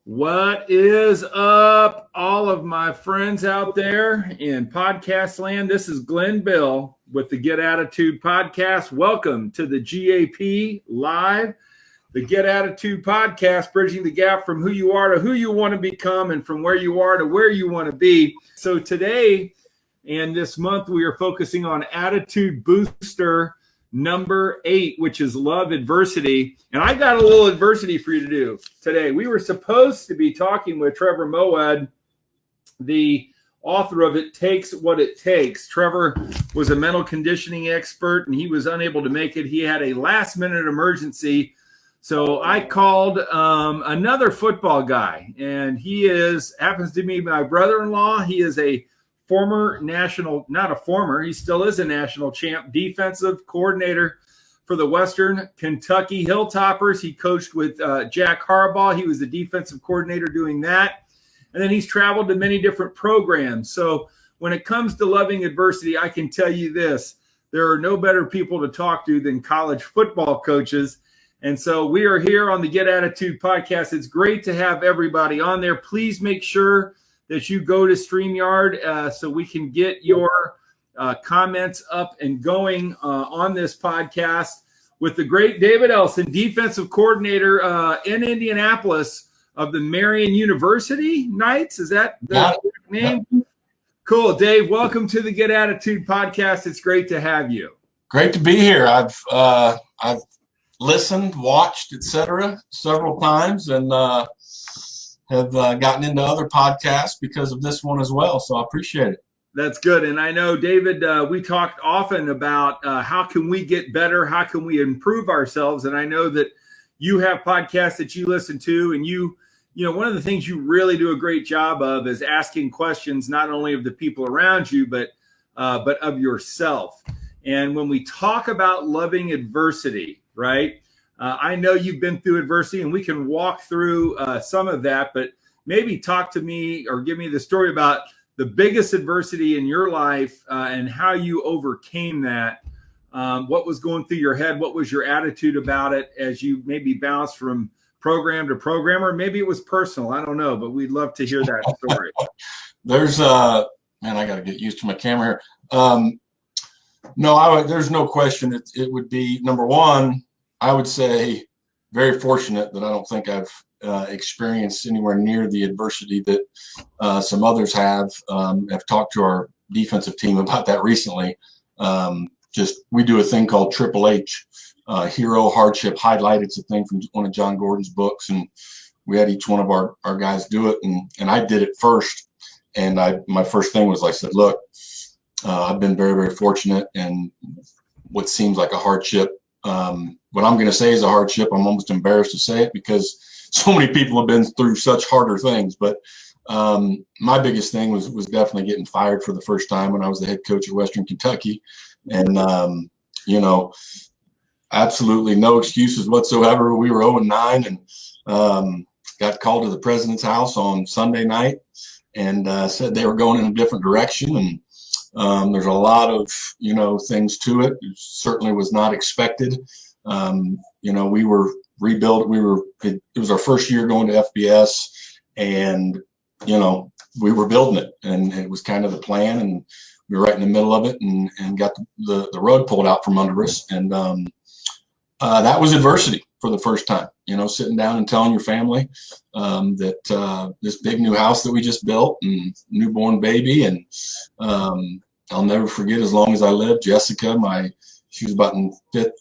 What is up, all of my friends out there in podcast land? This is Glenn Bill with the Get Attitude Podcast. Welcome to the GAP Live, the Get Attitude Podcast, bridging the gap from who you are to who you want to become and from where you are to where you want to be. So today and this month, we are focusing on Attitude Booster number 8, which is love adversity. And I got a little adversity for you to do today. We were supposed to be talking with Trevor Moffatt, the author of It Takes What It Takes. Trevor was a mental conditioning expert, and he was unable to make it. He had a last-minute emergency. So I called another football guy, and he happens to be my brother-in-law. He is a former national, not a former, he still is a national champ, defensive coordinator for the Western Kentucky Hilltoppers. He coached with Jack Harbaugh. He was the defensive coordinator doing that. And then he's traveled to many different programs. So when it comes to loving adversity, I can tell you this, there are no better people to talk to than college football coaches. And so we are here on the Get Attitude Podcast. It's great to have everybody on there. Please make sure that you go to StreamYard so we can get your comments up and going on this podcast with the great David Elson, defensive coordinator in Indianapolis of the Marian University Knights. Is that the name? Yeah. Cool. Dave, welcome to the Get Attitude Podcast. It's great to have you. Great to be here. I've listened, watched, etc. several times, and have gotten into other podcasts because of this one as well. So I appreciate it. That's good. And I know, David, we talked often about how can we get better? How can we improve ourselves? And I know that you have podcasts that you listen to, and you know, one of the things you really do a great job of is asking questions, not only of the people around you, but of yourself. And when we talk about loving adversity, right? I know you've been through adversity, and we can walk through some of that, but maybe talk to me or give me the story about the biggest adversity in your life and how you overcame that. What was going through your head? What was your attitude about it as you maybe bounced from program to program, or maybe it was personal? I don't know, but we'd love to hear that story. There's man, I got to get used to my camera here. No, there's no question. It would be, number one, I would say very fortunate that I don't think I've experienced anywhere near the adversity that some others have. I've talked to our defensive team about that recently. We do a thing called Triple H, Hero Hardship Highlight. It's a thing from one of John Gordon's books, and we had each one of our guys do it, and I did it first. And my first thing was, I said, look, I've been very, very fortunate, and what seems like a hardship, what I'm going to say is a hardship. I'm almost embarrassed to say it because so many people have been through such harder things. But my biggest thing was definitely getting fired for the first time when I was the head coach at Western Kentucky. And, you know, absolutely no excuses whatsoever. We were 0-9 and got called to the president's house on Sunday night and said they were going in a different direction. And there's a lot of, you know, things to it. It certainly was not expected. You know, we were rebuilt. It was our first year going to FBS, and, you know, we were building it, and it was kind of the plan, and we were right in the middle of it, and got the rug pulled out from under us. And that was adversity for the first time, you know, sitting down and telling your family that this big new house that we just built and newborn baby. And I'll never forget, as long as I live, Jessica, she was about in 5th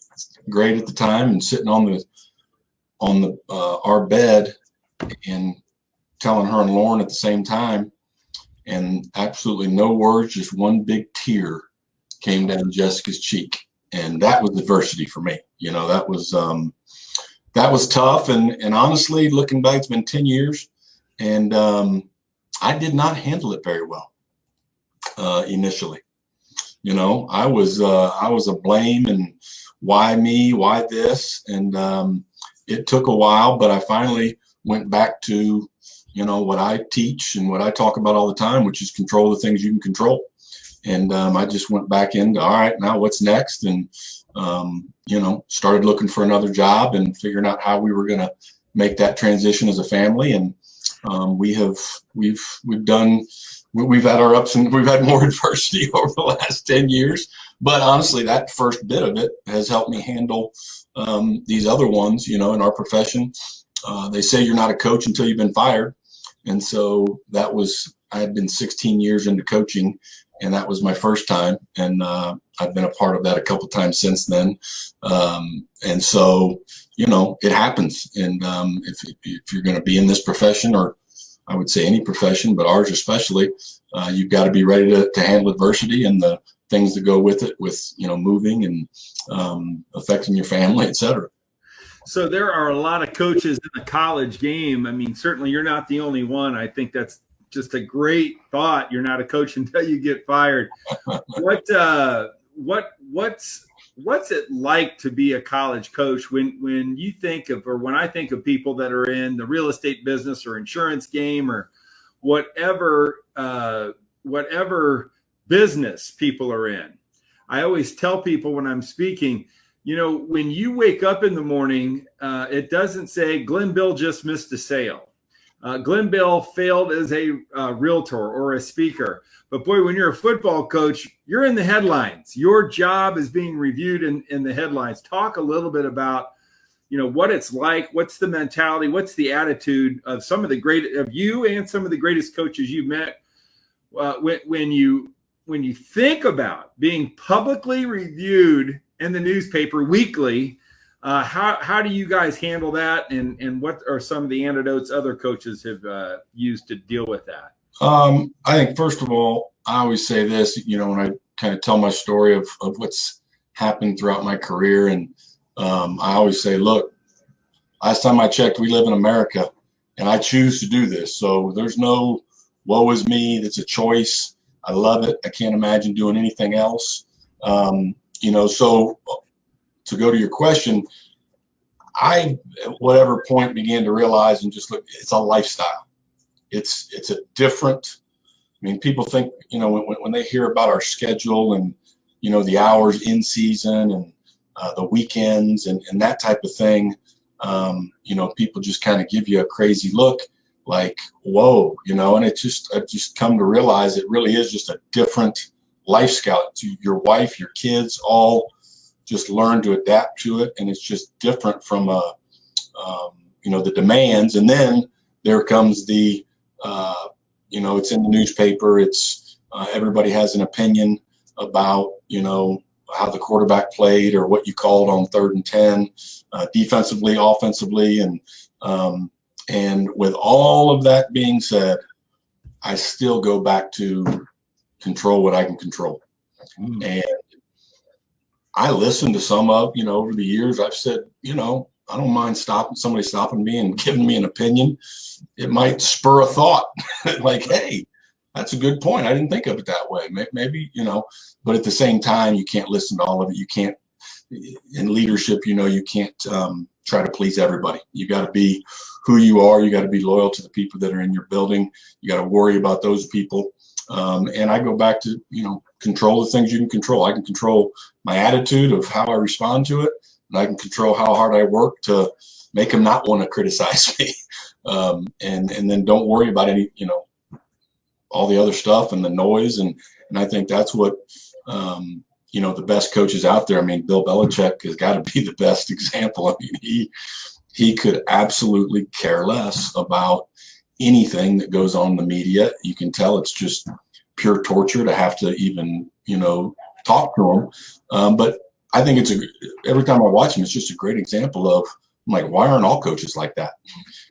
grade at the time, and sitting on our bed and telling her and Lauren at the same time, and absolutely no words, just one big tear came down Jessica's cheek. And that was adversity for me. You know, that was tough. And honestly, looking back, it's been 10 years, and I did not handle it very well initially. You know, I was a blame, and why me, why this? And it took a while, but I finally went back to, you know, what I teach and what I talk about all the time, which is control the things you can control. And I just went back into, all right, now what's next? And, you know, started looking for another job and figuring out how we were going to make that transition as a family. And We've had our ups and we've had more adversity over the last 10 years. But honestly, that first bit of it has helped me handle these other ones, in our profession. They say you're not a coach until you've been fired. And so I had been 16 years into coaching, and that was my first time. And I've been a part of that a couple times since then. And so, it happens. And if you're going to be in this profession, or I would say any profession, but ours especially, you've got to be ready to handle adversity and the things that go with it, with, moving and affecting your family, et cetera. So there are a lot of coaches in the college game. I mean, certainly you're not the only one. I think that's just a great thought. You're not a coach until you get fired. What's it like to be a college coach when you think of, or when I think of people that are in the real estate business or insurance game or whatever business people are in? I always tell people when I'm speaking, when you wake up in the morning, it doesn't say Glenn Bill just missed a sale. Glenn Bill failed as a realtor or a speaker. But boy, when you're a football coach, you're in the headlines. Your job is being reviewed in the headlines. Talk a little bit about, what it's like. What's the mentality? What's the attitude of you and some of the greatest coaches you've met when you think about being publicly reviewed in the newspaper weekly? How do you guys handle that, and what are some of the antidotes other coaches have used to deal with that? I think first of all, I always say this, when I kind of tell my story of what's happened throughout my career, and I always say, look, last time I checked, we live in America, and I choose to do this. So there's no woe is me. It's a choice. I love it. I can't imagine doing anything else. So to go to your question, I, at whatever point, began to realize and just look, it's a lifestyle. It's a different, people think, when they hear about our schedule and, the hours in season and the weekends and that type of thing, people just kind of give you a crazy look like, whoa, and I've just come to realize it really is just a different lifestyle. Your wife, your kids, all just learn to adapt to it, and it's just different from the demands. And then there comes the it's in the newspaper, it's everybody has an opinion about how the quarterback played or what you called on 3rd and 10, defensively, offensively, and with all of that being said, I still go back to control what I can control. And I listened to some of, over the years, I've said, I don't mind somebody stopping me and giving me an opinion. It might spur a thought like, hey, that's a good point. I didn't think of it that way. Maybe, but at the same time, you can't listen to all of it. You can't, in leadership, you can't try to please everybody. You got to be who you are. You got to be loyal to the people that are in your building. You got to worry about those people. And I go back to, control the things you can control. I can control my attitude of how I respond to it. And I can control how hard I work to make them not want to criticize me. And then don't worry about any, all the other stuff and the noise. And I think that's what, the best coaches out there. Bill Belichick has got to be the best example. He could absolutely care less about anything that goes on in the media. You can tell it's just pure torture to have to even, talk to him. But I think every time I watch him, it's just a great example of, I'm like, why aren't all coaches like that?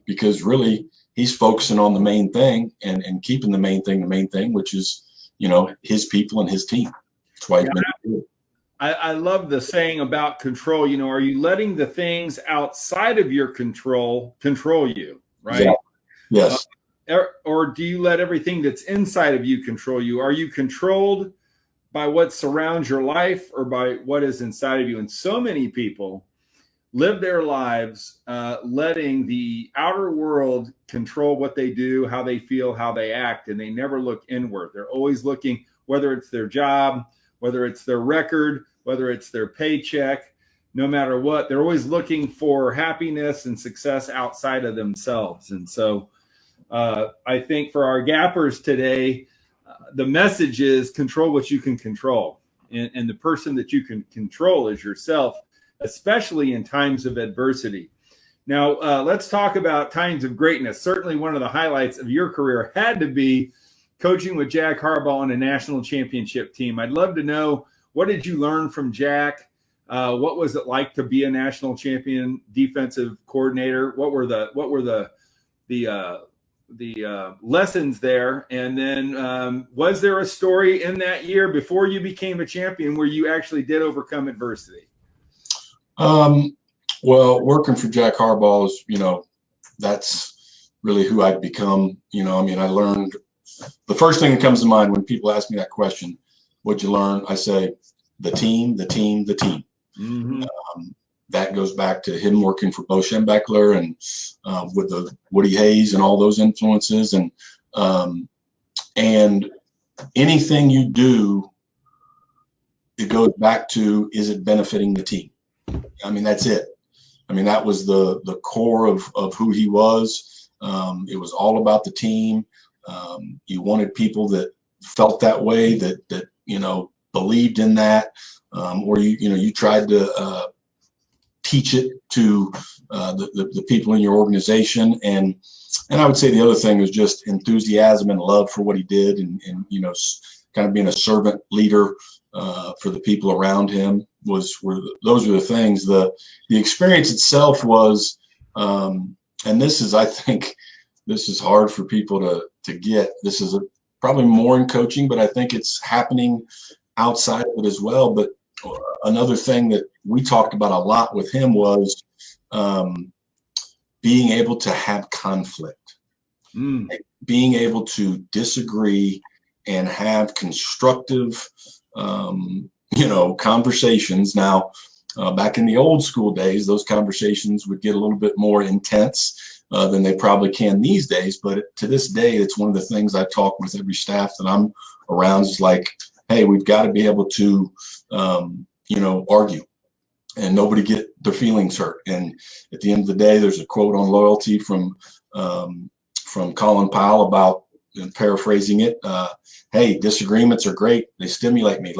Because really he's focusing on the main thing and keeping the main thing, which is, his people and his team. That's why he's been good. I love the saying about control. Are you letting the things outside of your control you, right? Exactly. Yes. Or do you let everything that's inside of you control you? Are you controlled by what surrounds your life or by what is inside of you? And so many people live their lives letting the outer world control what they do, how they feel, how they act, and they never look inward. They're always looking, whether it's their job, whether it's their record, whether it's their paycheck, no matter what, they're always looking for happiness and success outside of themselves. And so I think for our gappers today, the message is control what you can control. And the person that you can control is yourself, especially in times of adversity. Now, let's talk about times of greatness. Certainly one of the highlights of your career had to be coaching with Jack Harbaugh on a national championship team. I'd love to know, what did you learn from Jack? What was it like to be a national champion defensive coordinator? What were the lessons there? And then was there a story in that year before you became a champion where you actually did overcome adversity? Well, working for Jack Harbaugh is, that's really who I'd become. I learned, the first thing that comes to mind when people ask me that question, what'd you learn? I say, the team, the team, the team. Mm-hmm. That goes back to him working for Bo Schembechler and with the Woody Hayes and all those influences. And anything you do, it goes back to, is it benefiting the team? That's it. That was the core of who he was. It was all about the team. You wanted people that felt that way, that believed in that, or you tried to teach it to the people in your organization. And I would say the other thing was just enthusiasm and love for what he did, and kind of being a servant leader for the people around him. Those were the things. The experience itself was, and this is, I think, this is hard for people to get. This is probably more in coaching, but I think it's happening outside of it as well. But another thing that we talked about a lot with him was being able to have conflict, being able to disagree and have constructive conversations. Now, back in the old school days, those conversations would get a little bit more intense than they probably can these days. But to this day, it's one of the things I talk with every staff that I'm around, is like, hey, we've got to be able to, argue and nobody get their feelings hurt. And at the end of the day, there's a quote on loyalty from Colin Powell about, and paraphrasing it, hey, disagreements are great. They stimulate me.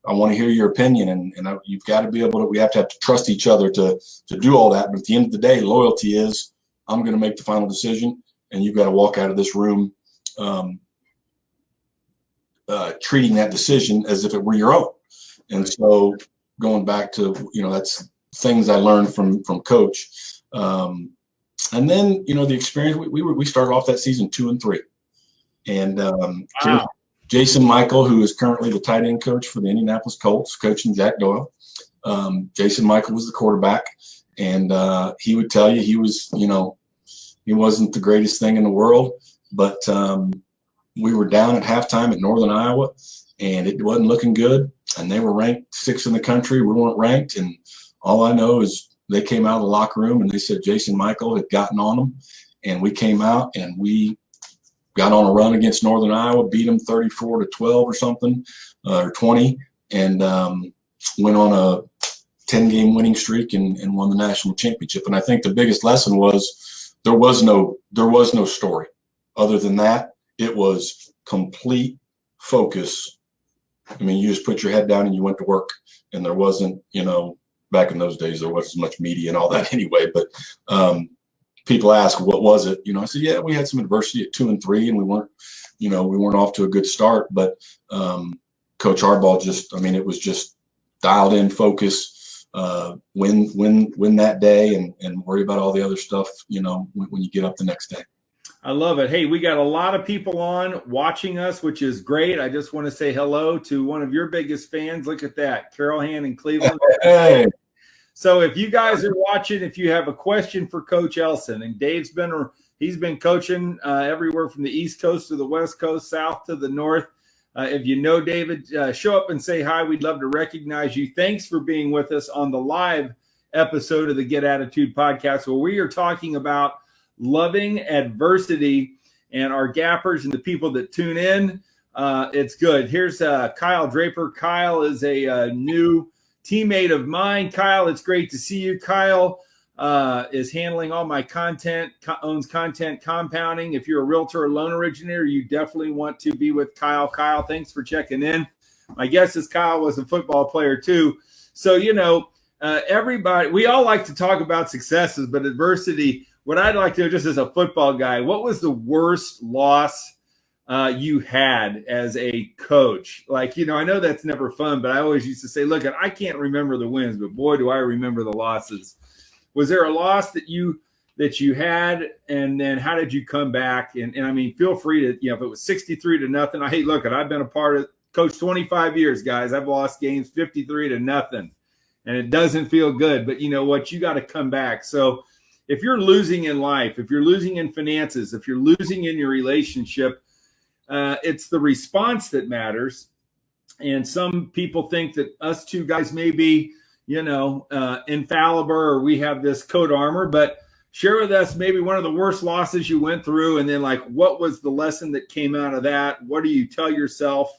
I want to hear your opinion. And you've got to be able to, we have to trust each other to do all that. But at the end of the day, loyalty is, I'm going to make the final decision, and you've got to walk out of this room treating that decision as if it were your own. And so going back to, that's things I learned from Coach. And then, the experience, we started off that season 2-3. And wow. Jason Michael, who is currently the tight end coach for the Indianapolis Colts, coaching Jack Doyle. Jason Michael was the quarterback, and he would tell you he was, he wasn't the greatest thing in the world, but we were down at halftime at Northern Iowa, and it wasn't looking good, and they were ranked 6th in the country. We weren't ranked, and all I know is they came out of the locker room and they said Jason Michael had gotten on them, and we came out and we got on a run against Northern Iowa, beat them 34-12 or something, or 20, and went on a 10-game winning streak and won the national championship. And I think the biggest lesson was there was no story. Other than that, it was complete focus. You just put your head down and you went to work, and there wasn't, back in those days, there wasn't as much media and all that anyway, but people ask, what was it? I said, yeah, we had some adversity at 2-3, and we weren't off to a good start, but Coach Harbaugh just, it was just dialed in focus, win that day and worry about all the other stuff, when you get up the next day. I love it. Hey, we got a lot of people on watching us, which is great. I just want to say hello to one of your biggest fans. Look at that, Carol Han in Cleveland. Hey. So if you guys are watching, if you have a question for Coach Elson, and Dave's he's been coaching everywhere from the East Coast to the West Coast, South to the North. If you know David, show up and say hi. We'd love to recognize you. Thanks for being with us on the live episode of the Get Attitude podcast, where we are talking about loving adversity, and our gappers and the people that tune in. It's good. Here's Kyle Draper. Kyle is a new teammate of mine. Kyle, it's great to see you. Kyle is handling all my content, owns Content Compounding. If you're a realtor or loan originator, you definitely want to be with Kyle. Kyle, thanks for checking in. My guess is Kyle was a football player too. So, everybody, we all like to talk about successes, but adversity, what I'd like to do just as a football guy, what was the worst loss you had as a coach? Like, I know that's never fun, but I always used to say, look, I can't remember the wins, but boy, do I remember the losses. Was there a loss that you had, and then how did you come back? And I mean, feel free to, if it was 63-0, I've been a part of coach 25 years, guys. I've lost games 53-0, and it doesn't feel good, but you know what? You got to come back. So if you're losing in life, if you're losing in finances, if you're losing in your relationship, it's the response that matters. And some people think that us two guys may be, infallible, or we have this coat armor, but share with us maybe one of the worst losses you went through. And then what was the lesson that came out of that? What do you tell yourself?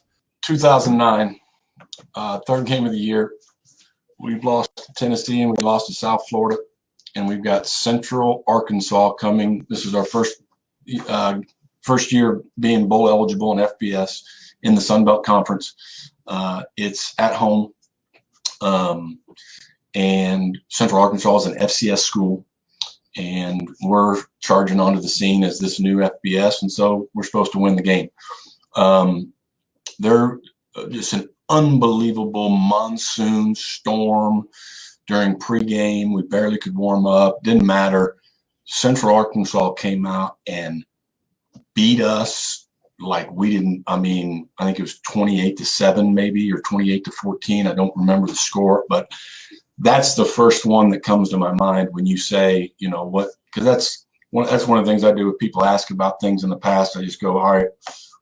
2009, third game of the year. We've lost to Tennessee and we lost to South Florida, and we've got Central Arkansas coming. This is our first year being bowl eligible in FBS in the Sun Belt Conference. It's at home. And Central Arkansas is an FCS school, and we're charging onto the scene as this new FBS, and so we're supposed to win the game. They're just an unbelievable monsoon storm during pregame. We barely could warm up. Didn't matter. Central Arkansas came out and beat us like we didn't. I mean, I think it was 28-7 maybe, or 28-14. I don't remember the score, but that's the first one that comes to my mind when you say, what, because that's one of the things I do when people ask about things in the past. I just go, all right,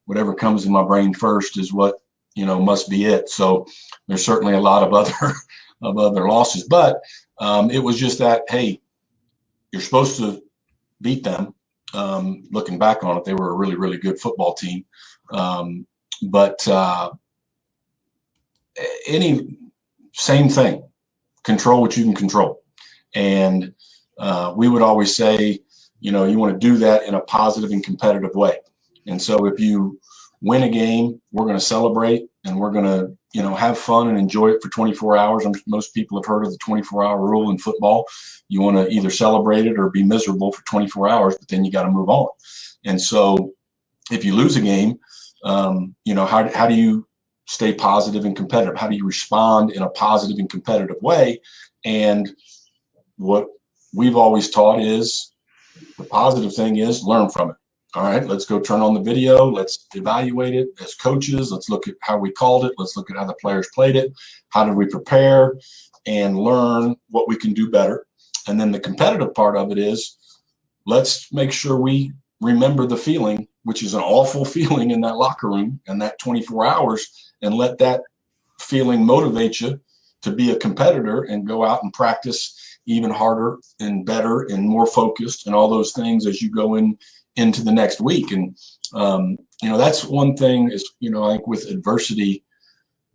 whatever comes in my brain first is what, must be it. So there's certainly a lot of other losses, but it was just that, hey, you're supposed to beat them. Looking back on it, they were a really, really good football team. But same thing. Control what you can control. And we would always say, you want to do that in a positive and competitive way. And so if you win a game, we're going to celebrate, and we're going to, have fun and enjoy it for 24 hours. Most people have heard of the 24-hour rule in football. You want to either celebrate it or be miserable for 24 hours, but then you got to move on. And so if you lose a game, how do you stay positive and competitive? How do you respond in a positive and competitive way? And what we've always taught is the positive thing is learn from it. All right, let's go turn on the video. Let's evaluate it as coaches. Let's look at how we called it. Let's look at how the players played it. How did we prepare, and learn what we can do better? And then the competitive part of it is, let's make sure we remember the feeling, which is an awful feeling in that locker room and that 24 hours, and let that feeling motivate you to be a competitor and go out and practice even harder and better and more focused and all those things as you go into the next week. And that's one thing is, I think with adversity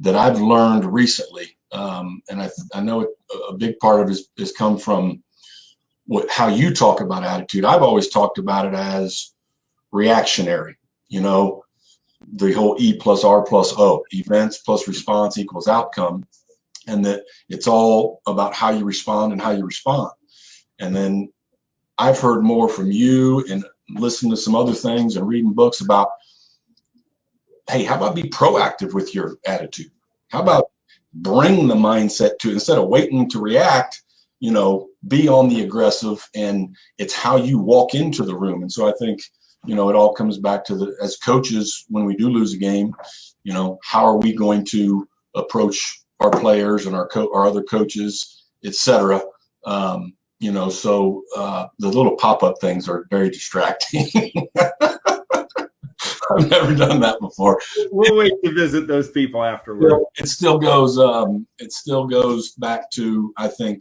that I've learned recently, and I know a big part of it is come from how you talk about attitude. I've always talked about it as reactionary, the whole E+R+O, events plus response equals outcome, and that it's all about how you respond and how you respond. And then I've heard more from you and listened to some other things and reading books about, hey, how about be proactive with your attitude? How about bring the mindset to, instead of waiting to react, be on the aggressive, and it's how you walk into the room. And so I think, it all comes back to as coaches, when we do lose a game, how are we going to approach our players and our other coaches, et cetera. So the little pop-up things are very distracting. I've never done that before. We'll wait to visit those people afterward. It still goes back to, I think,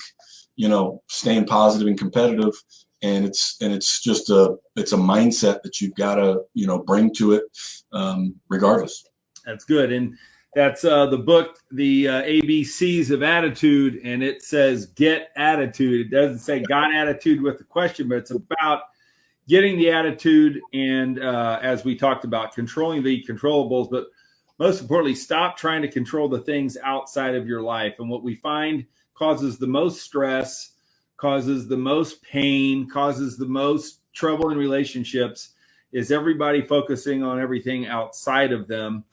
staying positive and competitive. And it's just a mindset that you've got to, bring to it, regardless. That's good. And That's the book, the ABCs of Attitude, and it says get attitude. It doesn't say got attitude with the question, but it's about getting the attitude and, as we talked about, controlling the controllables, but most importantly, stop trying to control the things outside of your life. And what we find causes the most stress, causes the most pain, causes the most trouble in relationships is everybody focusing on everything outside of them.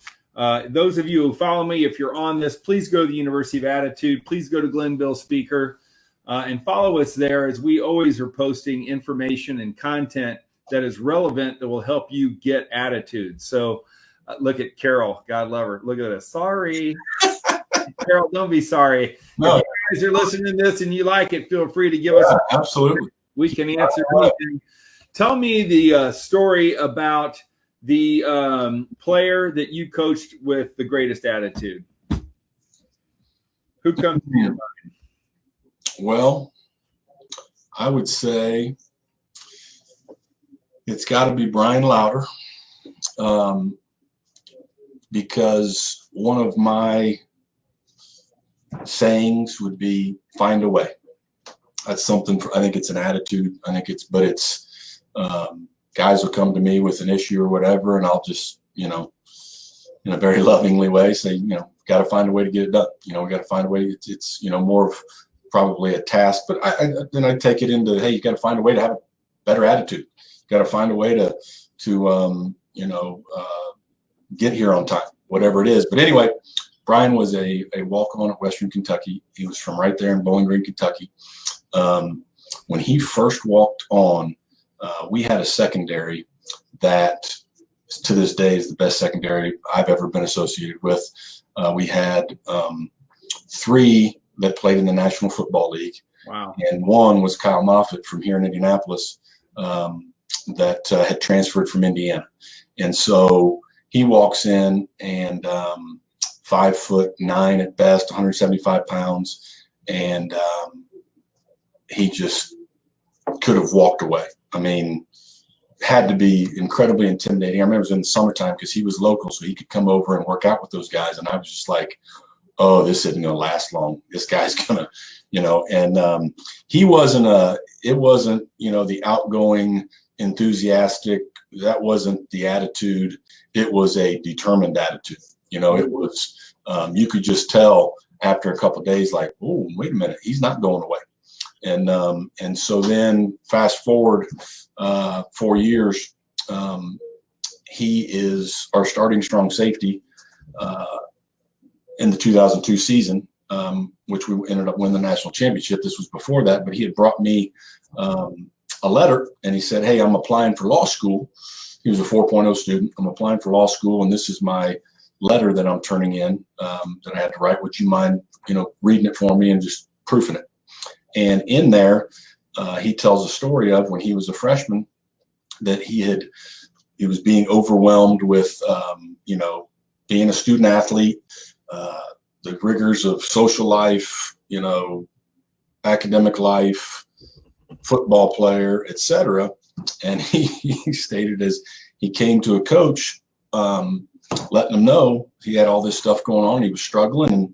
Those of you who follow me, if you're on this, please go to the University of Attitude. Please go to Glenn Bill Speaker and follow us there, as we always are posting information and content that is relevant that will help you get attitude. So look at Carol. God love her. Look at this. Sorry. Carol, don't be sorry. No. If you guys are listening to this and you like it, feel free to give us a absolutely. We can answer anything. Tell me the story about the player that you coached with the greatest attitude. Who comes to your mind? Well, I would say it's got to be Brian Lauder, because one of my sayings would be find a way. That's something I think it's an attitude. I think it's guys will come to me with an issue or whatever, and I'll just, in a very lovingly way say, got to find a way to get it done. We got to find a way. It's more of probably a task, but then I take it into, hey, you got to find a way to have a better attitude. You got to find a way to get here on time, whatever it is. But anyway, Brian was a walk-on at Western Kentucky. He was from right there in Bowling Green, Kentucky. When he first walked on, we had a secondary that to this day is the best secondary I've ever been associated with. We had 3 that played in the National Football League. Wow. And one was Kyle Moffatt from here in Indianapolis that had transferred from Indiana. And so he walks in and 5'9" at best, 175 pounds. And he just could have walked away. I mean, had to be incredibly intimidating. I remember it was in the summertime because he was local, so he could come over and work out with those guys. And I was just like, oh, this isn't going to last long. This guy's going to, and he wasn't the outgoing, enthusiastic. That wasn't the attitude. It was a determined attitude. It was, you could just tell after a couple of days, like, oh, wait a minute, he's not going away. And so then fast forward 4 years, he is our starting strong safety in the 2002 season, which we ended up winning the national championship. This was before that, but he had brought me a letter, and he said, hey, I'm applying for law school. He was a 4.0 student. I'm applying for law school, and this is my letter that I'm turning in that I had to write. Would you mind, reading it for me and just proofing it? And in there, he tells a story of when he was a freshman that he was being overwhelmed with, being a student athlete, the rigors of social life, academic life, football player, etc. And he stated as he came to a coach, letting him know he had all this stuff going on. He was struggling, and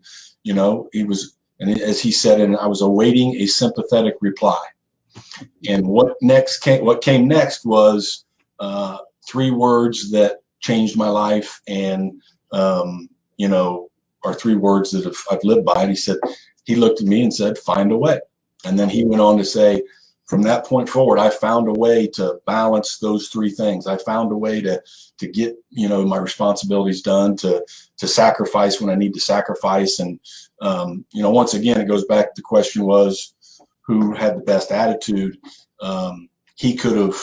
and as he said, and I was awaiting a sympathetic reply. And what came next was 3 words that changed my life, and are 3 words that I've lived by. And he looked at me and said, find a way. And then he went on to say, from that point forward, I found a way to balance those 3 things. I found a way to get, my responsibilities done, to sacrifice when I need to sacrifice. And, once again, it goes back, the question was, who had the best attitude? He could have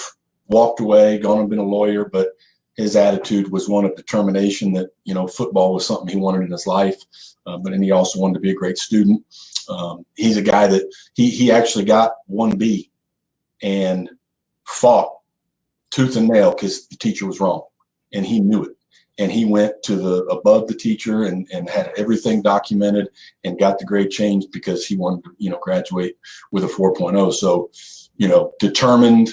walked away, gone and been a lawyer, but his attitude was one of determination that, football was something he wanted in his life. But then he also wanted to be a great student. He's a guy that he actually got 1B and fought tooth and nail because the teacher was wrong, and he knew it. And he went to above the teacher and had everything documented and got the grade changed because he wanted to, graduate with a 4.0. So, determined,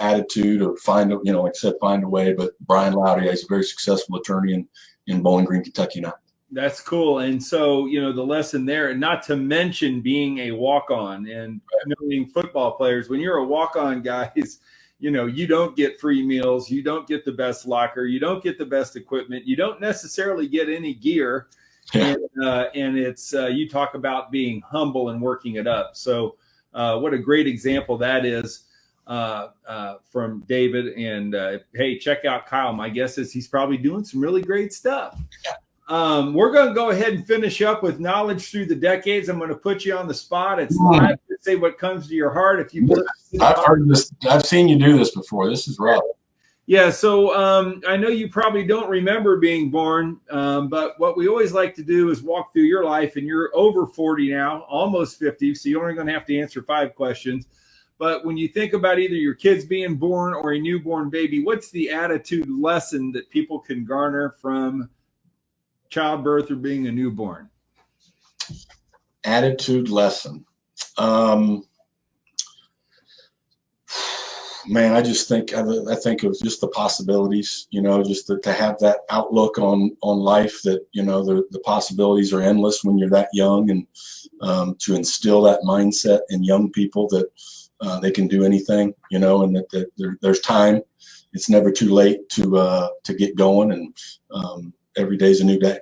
attitude of like I said, find a way. But Brian Lauder, he's a very successful attorney in Bowling Green, Kentucky now. That's cool. And so, the lesson there, and not to mention being a walk-on and knowing football players, when you're a walk-on, guys, you don't get free meals, you don't get the best locker, you don't get the best equipment, you don't necessarily get any gear. Yeah. And it's, you talk about being humble and working it up. So what a great example that is from David. And hey, check out Kyle. My guess is he's probably doing some really great stuff. We're going to go ahead and finish up with knowledge through the decades. I'm going to put you on the spot. It's live. Say what comes to your heart. If you, I've heard this. I've seen you do this before. This is rough. Yeah. So I know you probably don't remember being born, but what we always like to do is walk through your life, and you're over 40 now, almost 50. So you're only going to have to answer 5 questions. But when you think about either your kids being born or a newborn baby, what's the attitude lesson that people can garner from childbirth or being a newborn? Attitude lesson. Man, I just think I think of just the possibilities, just to have that outlook on life, that the possibilities are endless when you're that young, and to instill that mindset in young people that they can do anything, and that there's time. It's never too late to get going, and every day's a new day.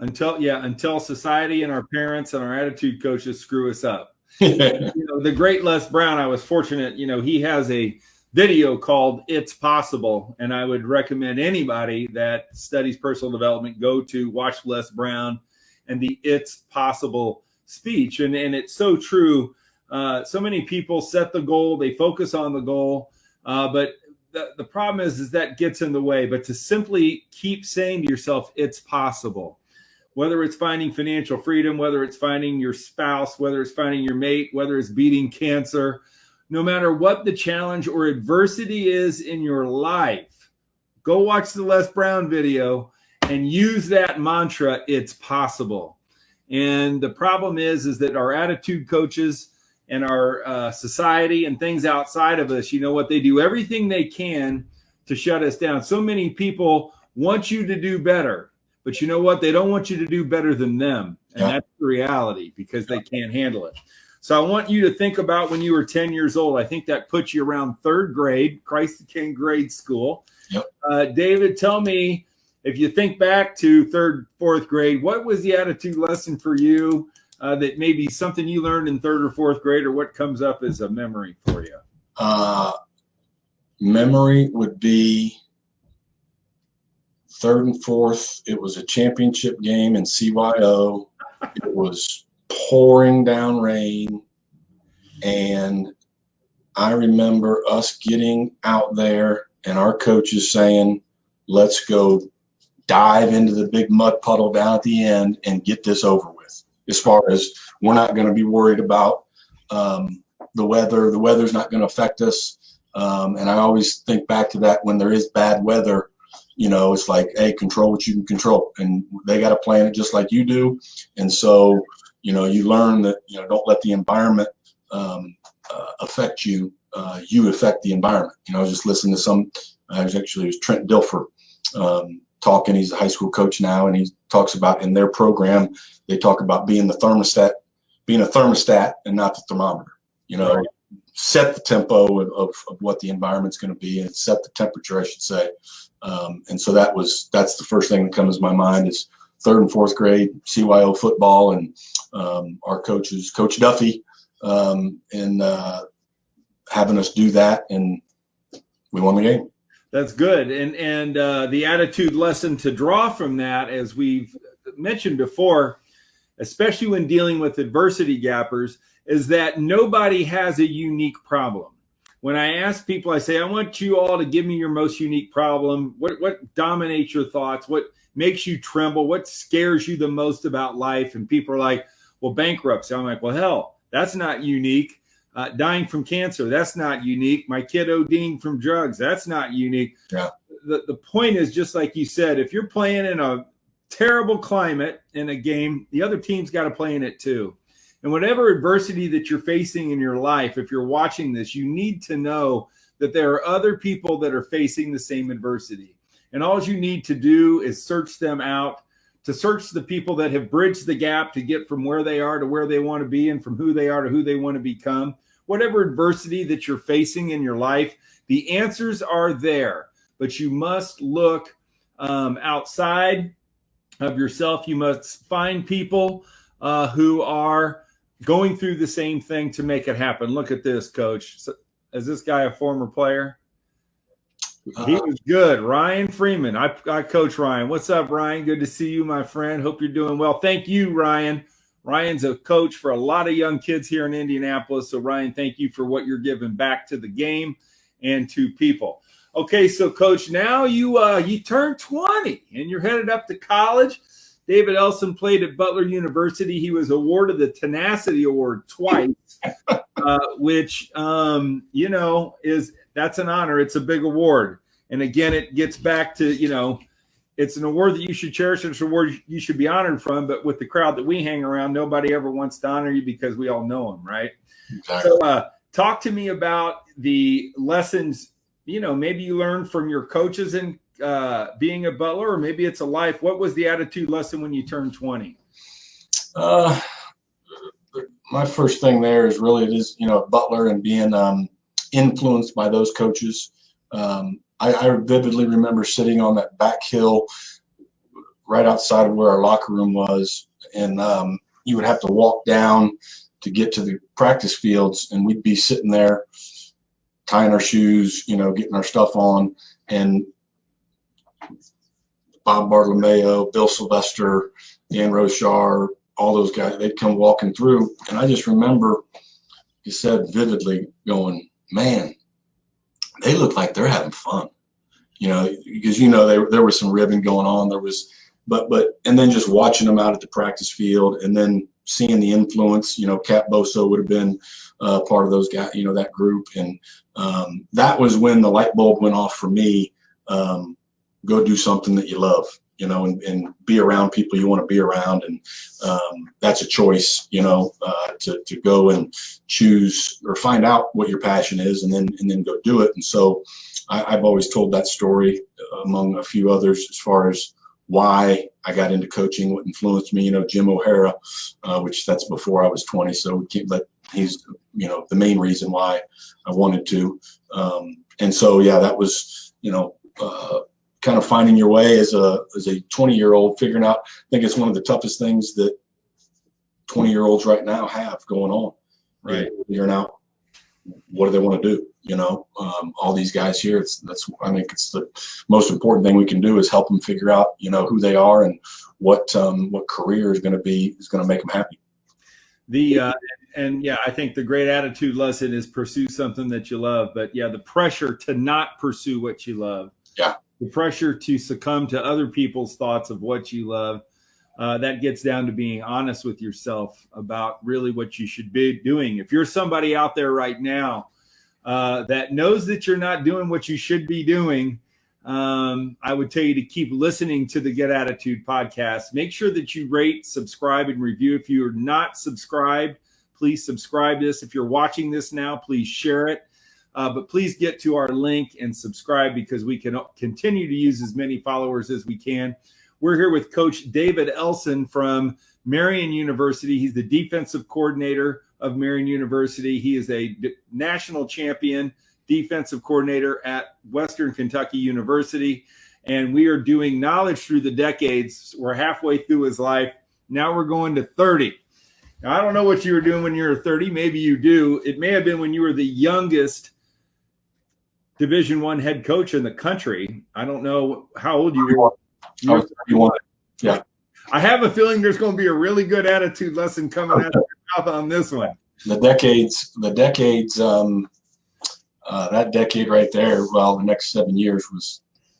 Until society and our parents and our attitude coaches screw us up. The great Les Brown, I was fortunate, he has a video called It's Possible, and I would recommend anybody that studies personal development go to watch Les Brown and the It's Possible speech. And it's so true. So many people set the goal, they focus on the goal, but the problem is that gets in the way. But to simply keep saying to yourself, it's possible. Whether it's finding financial freedom, whether it's finding your spouse, whether it's finding your mate, whether it's beating cancer, no matter what the challenge or adversity is in your life, go watch the Les Brown video and use that mantra, it's possible. And the problem is that our attitude coaches and our society and things outside of us, they do everything they can to shut us down. So many people want you to do better, but you know what? They don't want you to do better than them. And that's the reality, because they can't handle it. So I want you to think about when you were 10 years old. I think that puts you around 3rd grade, Christ the King grade school. Yep. David, tell me, if you think back to 3rd, 4th grade, what was the attitude lesson for you that maybe something you learned in 3rd or 4th grade, or what comes up as a memory for you? Memory would be 3rd and 4th. It was a championship game in CYO. It was pouring down rain, and I remember us getting out there and our coaches saying, let's go dive into the big mud puddle down at the end and get this over with. As far as, we're not going to be worried about the weather's not going to affect us. And I always think back to that when there is bad weather. It's like, hey, control what you can control, and they got to plan it just like you do. And so you learn that, don't let the environment affect you. You affect the environment. I was just listening to it was Trent Dilfer talking. He's a high school coach now, and he talks about, in their program, they talk about being a thermostat and not the thermometer. Right. Set the tempo of what the environment's going to be, and set the temperature, I should say. And so that's the first thing that comes to my mind is 3rd and 4th grade CYO football, and our coaches, Coach Duffy, and having us do that, and we won the game. That's good. And the attitude lesson to draw from that, as we've mentioned before, especially when dealing with adversity gappers, is that nobody has a unique problem. When I ask people, I say, I want you all to give me your most unique problem. What dominates your thoughts? What makes you tremble? What scares you the most about life? And people are like, well, bankruptcy. I'm like, well, hell, that's not unique. Dying from cancer, that's not unique. My kid ODing from drugs, that's not unique. Yeah. The point is, just like you said, if you're playing in a terrible climate in a game, the other team's got to play in it too. And whatever adversity that you're facing in your life, if you're watching this, you need to know that there are other people that are facing the same adversity. And all you need to do is search them out, to search the people that have bridged the gap to get from where they are to where they want to be, and from who they are to who they want to become. Whatever adversity that you're facing in your life, the answers are there, but you must look outside of yourself. You must find people who are going through the same thing to make it happen. Look at this, Coach. So, is this guy a former player? He was good. Ryan Freeman. I coach Ryan. What's up, Ryan? Good to see you, my friend. Hope you're doing well. Thank you, Ryan. Ryan's a coach for a lot of young kids here in Indianapolis. So, Ryan, thank you for what you're giving back to the game and to people. Okay, so, Coach, now you turned 20 and you're headed up to college. David Elson played at Butler University. He was awarded the Tenacity Award twice, which, that's an honor. It's a big award. And again, it gets back to, it's an award that you should cherish. It's an award you should be honored from. But with the crowd that we hang around, nobody ever wants to honor you because we all know them, right? Exactly. So talk to me about the lessons, maybe you learned from your coaches in being a Butler, or maybe it's a life. What was the attitude lesson when you turned 20? My first thing there is really it is, Butler and being influenced by those coaches. I vividly remember sitting on that back hill right outside of where our locker room was, and you would have to walk down to get to the practice fields, and we'd be sitting there tying our shoes, getting our stuff on, and Bob Bartolomeo, Bill Sylvester, Dan Rochar, all those guys, they'd come walking through, and I just remember, he said vividly, going, man, they look like they're having fun, because there was some ribbing going on. There was, but and then just watching them out at the practice field, and then seeing the influence. Cap Boso would have been part of those guys, that group, and that was when the light bulb went off for me. Go do something that you love, and be around people you want to be around, and that's a choice, to go and choose or find out what your passion is, and then go do it. And so I've always told that story among a few others as far as why I got into coaching, what influenced me. Jim O'Hara, which that's before I was 20, so we can't let he's the main reason why I wanted to. And so yeah, that was kind of finding your way as a 20-year-old, figuring out. I think it's one of the toughest things that 20-year-olds right now have going on, right? Figuring out what do they want to do. All these guys here. I think it's the most important thing we can do is help them figure out, who they are and what career is going to make them happy. I think the great attitude lesson is pursue something that you love. But yeah, the pressure to not pursue what you love. Yeah. The pressure to succumb to other people's thoughts of what you love, that gets down to being honest with yourself about really what you should be doing. If you're somebody out there right now that knows that you're not doing what you should be doing, I would tell you to keep listening to the Get Attitude podcast. Make sure that you rate, subscribe, and review. If you are not subscribed, please subscribe this. If you're watching this now, please share it. But please get to our link and subscribe, because we can continue to use as many followers as we can. We're here with Coach David Elson from Marian University. He's the defensive coordinator of Marian University. He is a national champion defensive coordinator at Western Kentucky University. And we are doing Knowledge Through the Decades. We're halfway through his life. Now we're going to 30. Now, I don't know what you were doing when you were 30. Maybe you do. It may have been when you were the youngest Division I head coach in the country. I don't know how old you were. I was 31. Yeah. I have a feeling there's going to be a really good attitude lesson coming out of your mouth on this one. The decades, that decade right there, well, the next 7 years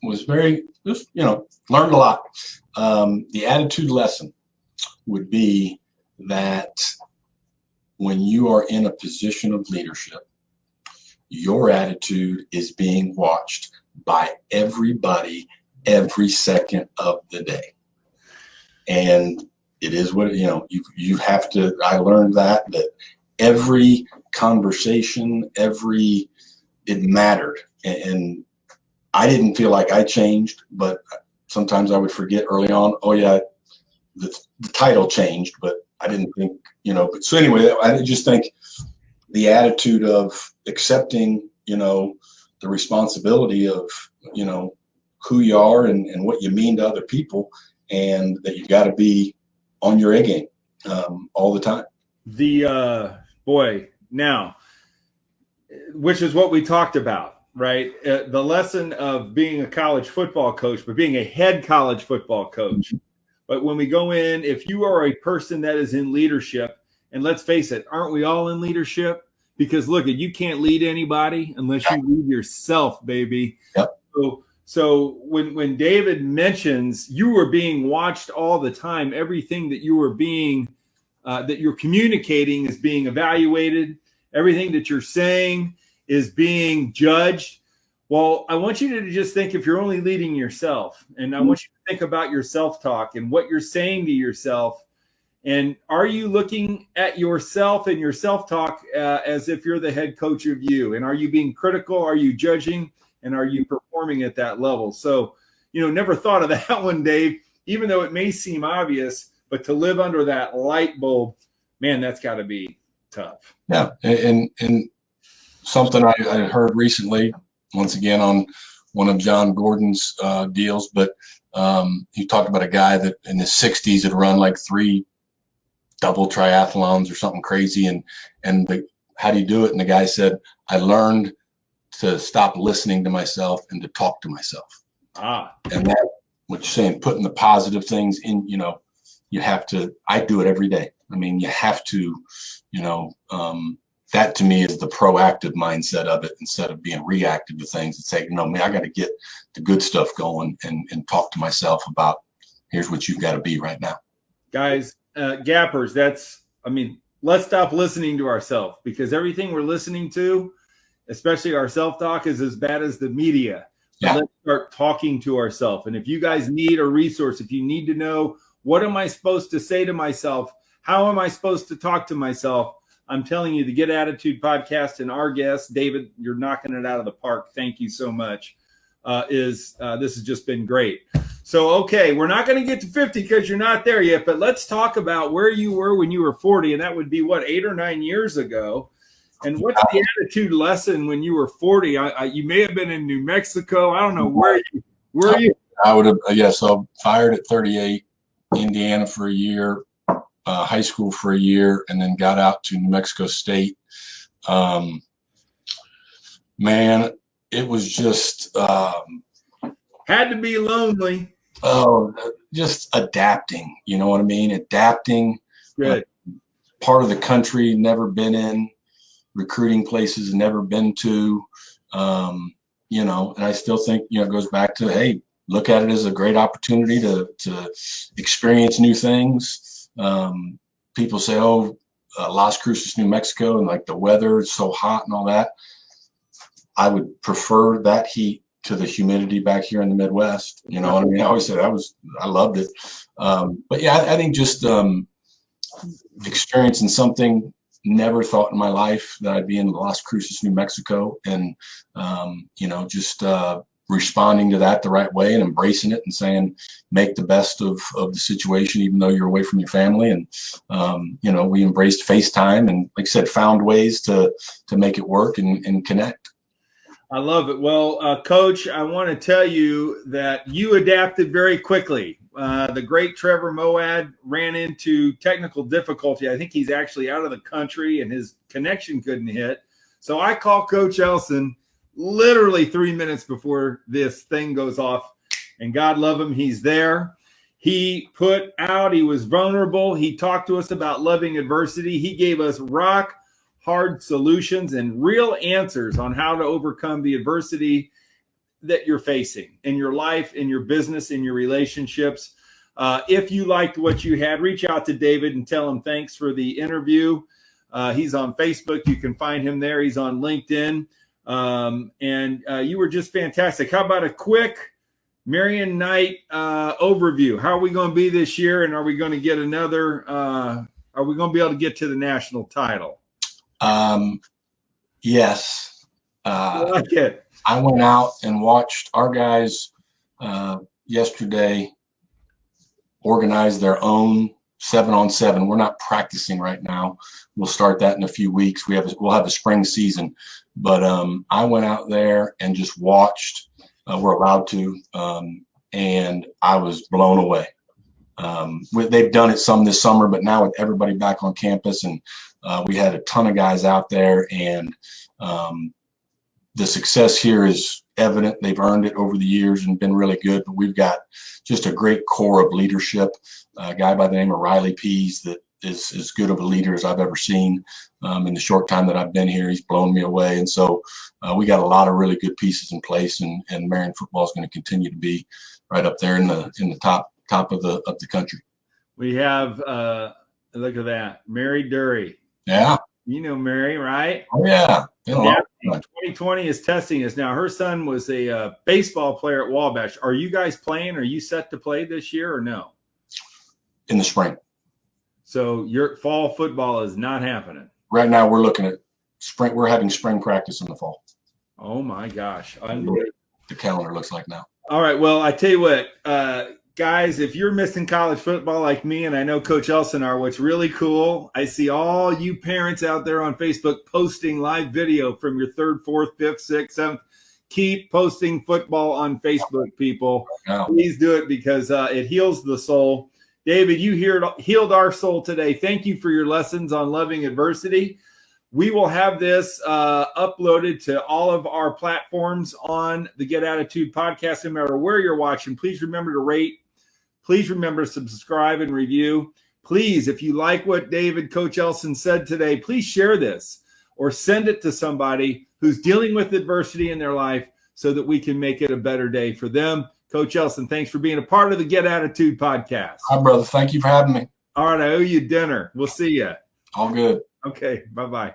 was very, learned a lot. The attitude lesson would be that when you are in a position of leadership, your attitude is being watched by everybody every second of the day. And it is what, you have to, I learned that every conversation, it mattered. And I didn't feel like I changed, but sometimes I would forget early on, oh yeah, the title changed, but I didn't think, but so anyway, I just think the attitude of accepting, the responsibility of, who you are and what you mean to other people, and that you got to be on your A game all the time. Now, which is what we talked about, right? The lesson of being a college football coach, but being a head college football coach. But when we go in, if you are a person that is in leadership, and let's face it, aren't we all in leadership? Because look, you can't lead anybody unless you lead yourself, baby. Yep. So when David mentions you were being watched all the time, everything that you were being, that you're communicating is being evaluated. Everything that you're saying is being judged. Well, I want you to just think, if you're only leading yourself, and I want you to think about your self-talk and what you're saying to yourself. And are you looking at yourself and your self-talk as if you're the head coach of you? And are you being critical? Are you judging? And are you performing at that level? So, never thought of that one, Dave, even though it may seem obvious, but to live under that light bulb, man, that's got to be tough. Yeah. And something I heard recently, once again on one of John Gordon's deals, but he talked about a guy that in his 60s had run like 3 double triathlons or something crazy. And how do you do it? And the guy said, I learned to stop listening to myself and to talk to myself. And that, what you're saying, putting the positive things in, you have to, I do it every day. I mean, you have to, that to me is the proactive mindset of it, instead of being reactive to things and say, man, I got to get the good stuff going and talk to myself about, here's what you've got to be right now. Guys, gappers, let's stop listening to ourselves, because everything we're listening to, especially our self-talk, is as bad as the media. Yeah. Let's start talking to ourselves. And if you guys need a resource, if you need to know, what am I supposed to say to myself? How am I supposed to talk to myself? I'm telling you, the Get Attitude podcast and our guest, David, you're knocking it out of the park. Thank you so much. This has just been great. So, okay, we're not going to get to 50 because you're not there yet, but let's talk about where you were when you were 40. And that would be, 8 or 9 years ago. And what's the attitude lesson when you were 40? You may have been in New Mexico. I don't know. Where are you? I would have, so fired at 38, Indiana for a year, high school for a year, and then got out to New Mexico State. Man, it was just had to be lonely. Oh, just adapting. You know what I mean? Adapting. Good. Part of the country never been in, recruiting places never been to. And I still think, it goes back to, hey, look at it as a great opportunity to experience new things. People say, Las Cruces, New Mexico, and like the weather is so hot and all that. I would prefer that heat to the humidity back here in the Midwest. You know what I mean? I always said I loved it. But yeah, I think just experiencing something, never thought in my life that I'd be in Las Cruces, New Mexico, and just responding to that the right way and embracing it and saying, make the best of the situation, even though you're away from your family. And, we embraced FaceTime and, like I said, found ways to make it work and connect. I love it. Well, Coach, I want to tell you that you adapted very quickly. The great Trevor Moawad ran into technical difficulty. I think he's actually out of the country and his connection couldn't hit. So I call Coach Elson literally 3 minutes before this thing goes off, and God love him, he's there. He was vulnerable. He talked to us about loving adversity. He gave us rock hard solutions and real answers on how to overcome the adversity that you're facing in your life, in your business, in your relationships. If you liked what you had, reach out to David and tell him thanks for the interview. He's on Facebook. You can find him there. He's on LinkedIn. And you were just fantastic. How about a quick Marion Knight overview? How are we going to be this year? And are we going to get another, are we going to be able to get to the national title? Yes. I like it. I went out and watched our guys yesterday organize their own 7-on-7. We're not practicing right now. We'll start that in a few weeks. We'll have a spring season, but I went out there and just watched. We're allowed to, and I was blown away. They've done it some this summer, but now with everybody back on campus, and we had a ton of guys out there, and the success here is evident. They've earned it over the years and been really good, but we've got just a great core of leadership. A guy by the name of Riley Pease that is as good of a leader as I've ever seen in the short time that I've been here. He's blown me away. And so we got a lot of really good pieces in place, and Marion football is going to continue to be right up there in the top of the country. We have look at that, Mary Dury. Yeah. You know Mary, right? Oh yeah. 2020 is testing us. Now, her son was a baseball player at Wabash. Are you guys playing? Are you set to play this year or no? In the spring. So your fall football is not happening. Right now we're looking at spring. We're having spring practice in the fall. Oh my gosh. Unbelievable. The calendar looks like now. All right. Well, I tell you what, guys, if you're missing college football like me, and I know Coach Elson are, what's really cool, I see all you parents out there on Facebook posting live video from your 3rd, 4th, 5th, 6th, 7th. Keep posting football on Facebook, people. Yeah. Please do it because it heals the soul. David, you healed our soul today. Thank you for your lessons on loving adversity. We will have this uploaded to all of our platforms on the Get Attitude podcast. No matter where you're watching, please remember to rate. Please remember to subscribe and review. Please, if you like what Coach Elson said today, please share this or send it to somebody who's dealing with adversity in their life so that we can make it a better day for them. Coach Elson, thanks for being a part of the Get Attitude podcast. Hi, brother. Thank you for having me. All right. I owe you dinner. We'll see you. All good. Okay. Bye-bye.